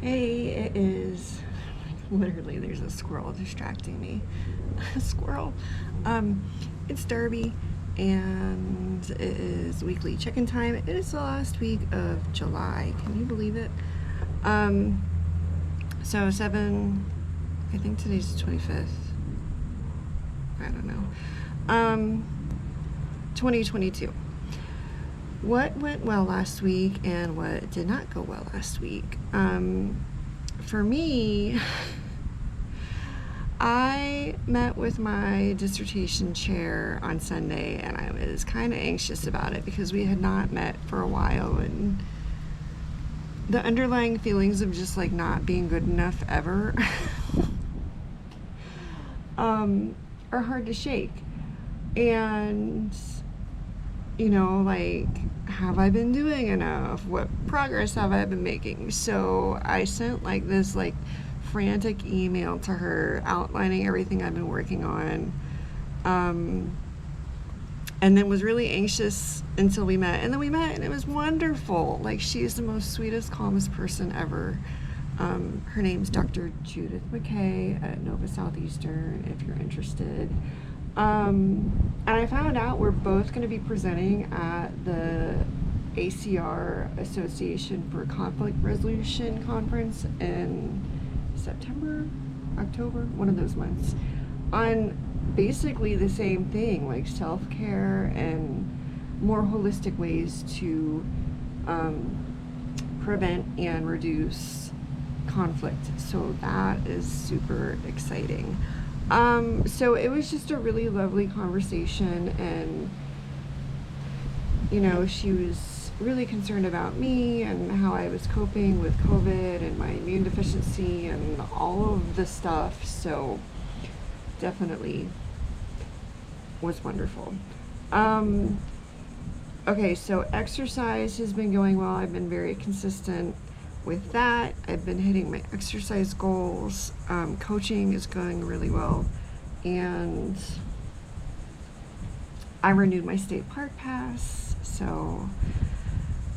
Hey, it is literally there's a squirrel distracting me. A squirrel. Um, it's Derby and it is weekly check-in time. It is the last week of July. Can you believe it? Um, so I think today's the 25th. I don't know. 2022. What went well last week and what did not go well last week? For me, I met with my dissertation chair on Sunday and I was kind of anxious about it because we had not met for a while, and the underlying feelings of just like not being good enough ever are hard to shake. And like, have I been doing enough? What progress have I been making? So I sent like this like frantic email to her outlining everything I've been working on. And then was really anxious until we met. And then we met and it was wonderful. Like, she's the most sweetest, calmest person ever. Her name's Dr. Judith McKay at Nova Southeastern, if you're interested. And I found out we're both going to be presenting at the ACR Association for Conflict Resolution Conference in September, October, one of those months, on basically the same thing, like self-care and more holistic ways to prevent and reduce conflict. So that is super exciting. So it was just a really lovely conversation, and she was really concerned about me and how I was coping with COVID and my immune deficiency and all of the stuff. So definitely was wonderful. Okay, so exercise has been going well. I've been very consistent with that. I've been hitting my exercise goals. Coaching is going really well, and I renewed my state park pass, so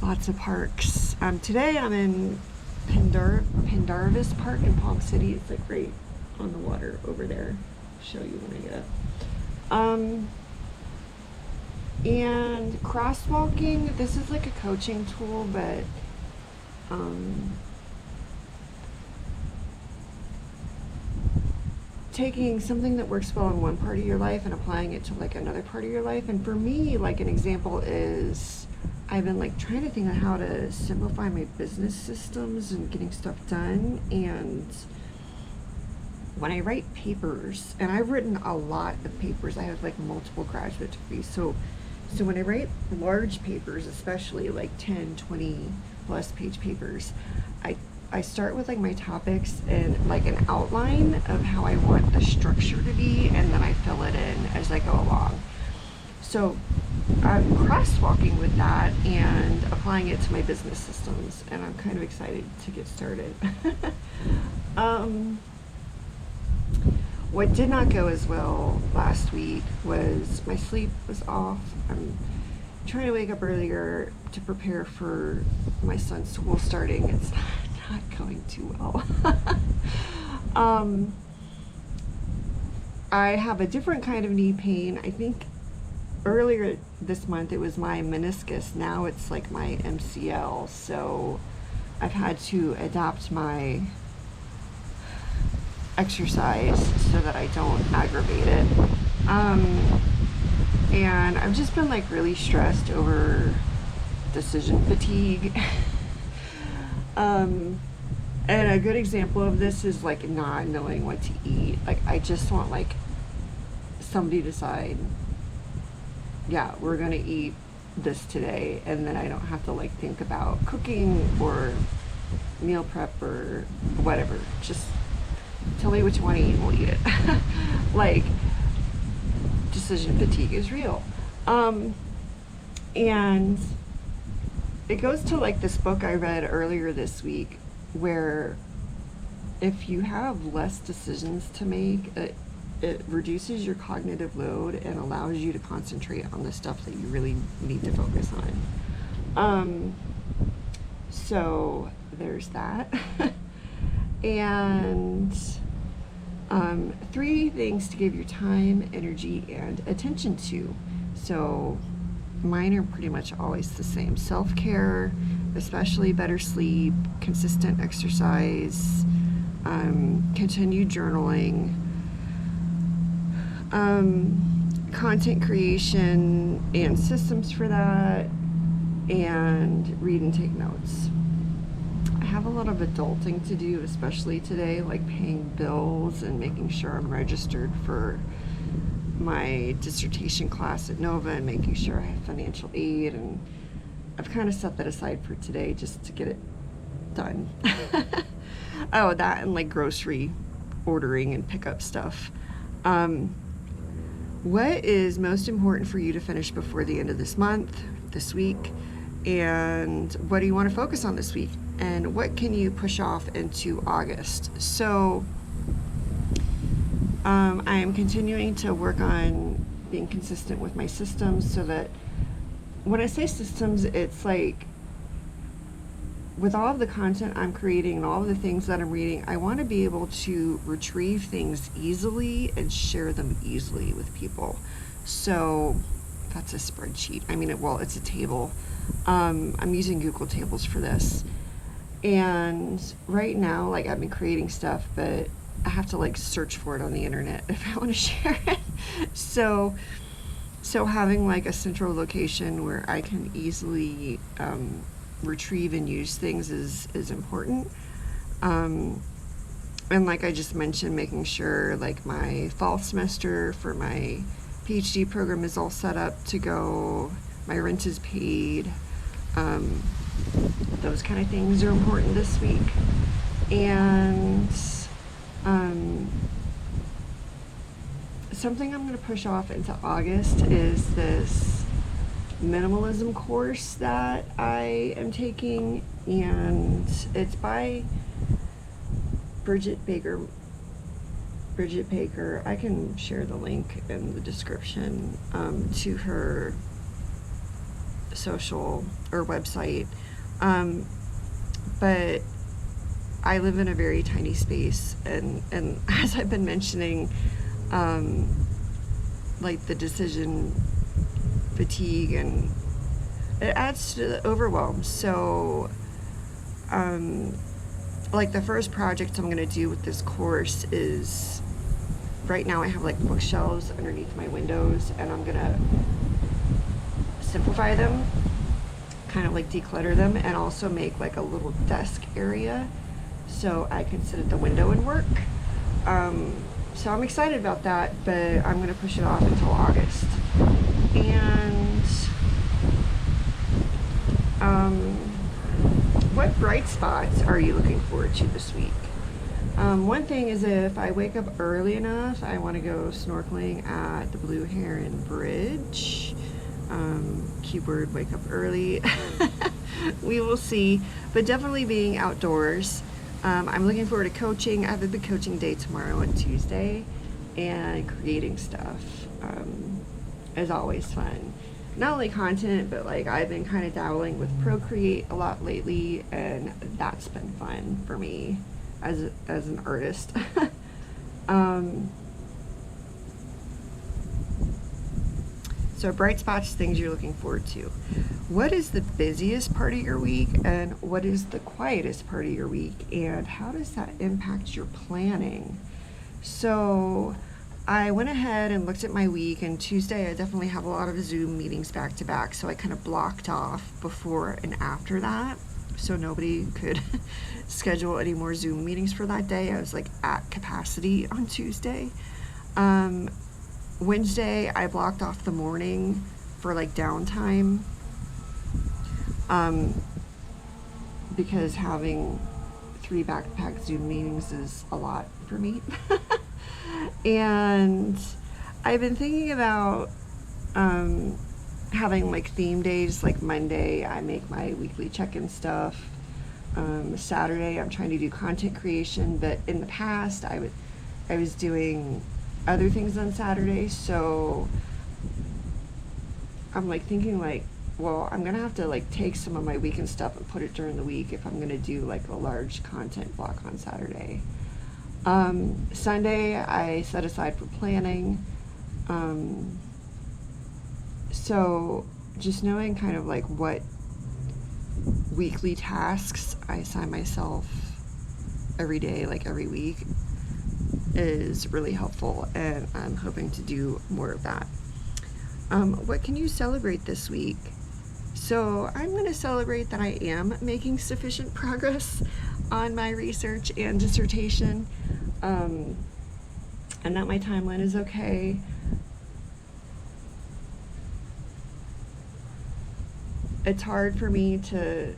lots of parks. Today I'm in Pendarvis Park in Palm City. It's like right on the water over there. I'll show you when I get up. And crosswalking, this is like a coaching tool, but taking something that works well in one part of your life and applying it to like another part of your life. And for me, like, an example is I've been like trying to think of how to simplify my business systems and getting stuff done. And when I write papers, and I've written a lot of papers, I have like multiple graduate degrees, so when I write large papers, especially like 10, 20 plus page papers, I start with like my topics and like an outline of how I want the structure to be, and then I fill it in as I go along. So I'm crosswalking with that and applying it to my business systems, and I'm kind of excited to get started. What did not go as well last week was my sleep was off. I'm trying to wake up earlier to prepare for my son's school starting. It's not going too well. I have a different kind of knee pain. I think earlier this month it was my meniscus. Now it's like my MCL. So I've had to adapt my exercise so that I don't aggravate it. And I've just been like really stressed over decision fatigue. And a good example of this is like not knowing what to eat. Like, I just want like somebody to decide, yeah, we're gonna eat this today, and then I don't have to like think about cooking or meal prep or whatever. Just tell me what you want to eat and we'll eat it. Like, decision fatigue is real. And it goes to like this book I read earlier this week, where if you have less decisions to make, it reduces your cognitive load and allows you to concentrate on the stuff that you really need to focus on. So there's that. And 3 things to give your time, energy, and attention to. So mine are pretty much always the same. Self-care, especially better sleep, consistent exercise, continued journaling, content creation and systems for that, and read and take notes. I have a lot of adulting to do, especially today, like paying bills and making sure I'm registered for my dissertation class at Nova and making sure I have financial aid, and I've kind of set that aside for today just to get it done. Oh, that and like grocery ordering and pickup stuff. What is most important for you to finish before the end of this month, this week, and what do you want to focus on this week, and what can you push off into August? So I am continuing to work on being consistent with my systems, so that when I say systems, it's like with all of the content I'm creating and all of the things that I'm reading, I want to be able to retrieve things easily and share them easily with people. So that's a spreadsheet. I mean, it's a table. I'm using Google Tables for this. And right now, like, I've been creating stuff, but I have to like search for it on the internet if I want to share it. So having like a central location where I can easily retrieve and use things is important. And like I just mentioned, making sure like my fall semester for my PhD program is all set up to go, my rent is paid, those kind of things are important this week. And something I'm going to push off into August is this Minimalism course that I am taking, and it's by Bridget Baker. I can share the link in the description to her social or website. But I live in a very tiny space, and as I've been mentioning, like the decision fatigue, and it adds to the overwhelm. So like the first project I'm going to do with this course is, right now I have like bookshelves underneath my windows, and I'm going to simplify them, kind of like declutter them, and also make like a little desk area so I can sit at the window and work. So I'm excited about that, but I'm going to push it off until August. And what bright spots are you looking forward to this week? One thing is, if I wake up early enough, I want to go snorkeling at the Blue Heron Bridge. Keyword wake up early. We will see, but definitely being outdoors. I'm looking forward to coaching. I have a big coaching day tomorrow and Tuesday, and creating stuff is always fun. Not only content, but like I've been kind of dabbling with Procreate a lot lately, and that's been fun for me as an artist. So bright spots, things you're looking forward to. What is the busiest part of your week, and what is the quietest part of your week, and how does that impact your planning? So I went ahead and looked at my week, and Tuesday I definitely have a lot of Zoom meetings back to back, so I kind of blocked off before and after that so nobody could schedule any more Zoom meetings for that day. I was like at capacity on Tuesday. Wednesday I blocked off the morning for like downtime, because having 3 back-to-back Zoom meetings is a lot for me. And I've been thinking about having like theme days. Like Monday I make my weekly check-in stuff. Saturday I'm trying to do content creation, but in the past I was doing other things on Saturday, so I'm like thinking like, well, I'm gonna have to like take some of my weekend stuff and put it during the week if I'm gonna do like a large content block on Saturday. Sunday I set aside for planning. So just knowing kind of like what weekly tasks I assign myself every day, like every week, is really helpful, and I'm hoping to do more of that. What can you celebrate this week? So I'm going to celebrate that I am making sufficient progress on my research and dissertation, and that my timeline is okay. It's hard for me to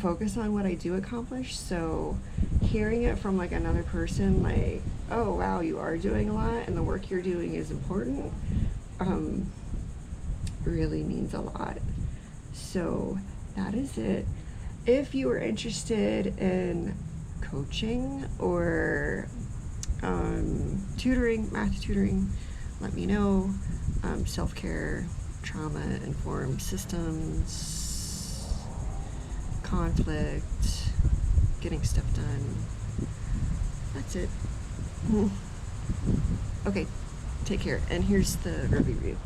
focus on what I do accomplish, so hearing it from like another person, like, oh wow, you are doing a lot and the work you're doing is important, really means a lot. So that is it. If you are interested in coaching or tutoring, math tutoring, let me know. Self-care, trauma-informed systems, conflict, getting stuff done. That's it. Okay, take care. And here's the review.